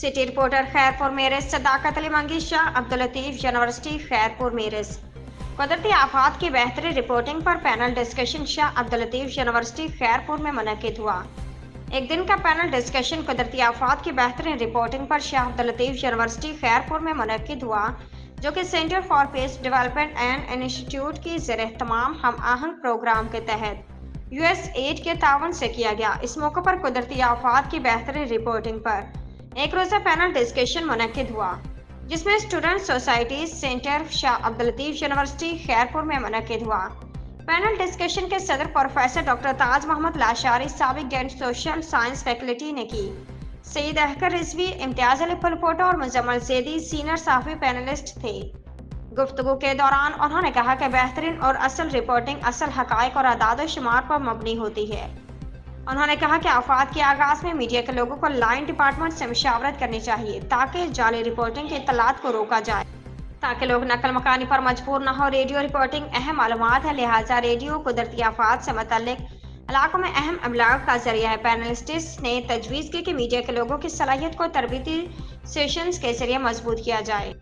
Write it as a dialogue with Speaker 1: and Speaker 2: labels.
Speaker 1: City reporter Khairpur मेरस सदाकत अली मंगी Shah Abdul Latif university Khairpur मेरस। कुदरती आफात की बेहतरीन रिपोर्टिंग पर panel discussion Shah Abdul Latif university Khairpur में मुनक्किद हुआ। एक दिन का पैनल डिस्कशन कुदरती आफात की बेहतरीन रिपोर्टिंग पर शाह अब्दुल लतीफ यूनिवर्सिटी खैरपुर में मुनक्किद हुआ, जो कि centre for piece development and institute की ज़ेर-ए-एहतमाम हम आहंग प्रोग्राम के तहत USAID के ताउन से किया गया। इस मौके पर कुदरती आफात की बेहतरीन रिपोर्टिंग पर एक रोज़ा पैनल डिस्कशन मुनक्किद हुआ, जिसमें student society centre Shah Abdul Latif university Khairpur में मुनक्किद हुआ। पैनल डिस्कशन के सदर प्रोफेसर डॉक्टर ताज मोहम्मद लाशारी साबिक एंड सोशल साइंस फैकल्टी ने की। सईद अहकर रिजवी, इम्तियाज अली पुलपोटा और मुजम्मल ज़ैदी सीनियर साफी पैनलिस्ट थे। गुफ्तगू के दौरान उन्होंने कहा कि बेहतरीन और असल रिपोर्टिंग असल हकायक और अदाद शुमार पर मबनी होती है। उन्होंने कहा कि आफात के आगाज में मीडिया के लोगों को लाइन डिपार्टमेंट से मुशावरत करनी चाहिए ताकि जाली रिपोर्टिंग की इत्तलात को रोका जाए, ताकि लोग नकल मकानी पर मजबूर न हो। रेडियो रिपोर्टिंग अहम मालूमात है, लिहाजा रेडियो कुदरती आफात से मुतल्लिक इलाकों में अहम अबलाग का जरिया है। पैनलिस्ट्स ने तजवीज़ की कि मीडिया के लोगों की सलाहियत को तरबीती सेशंस के जरिए मजबूत किया जाए।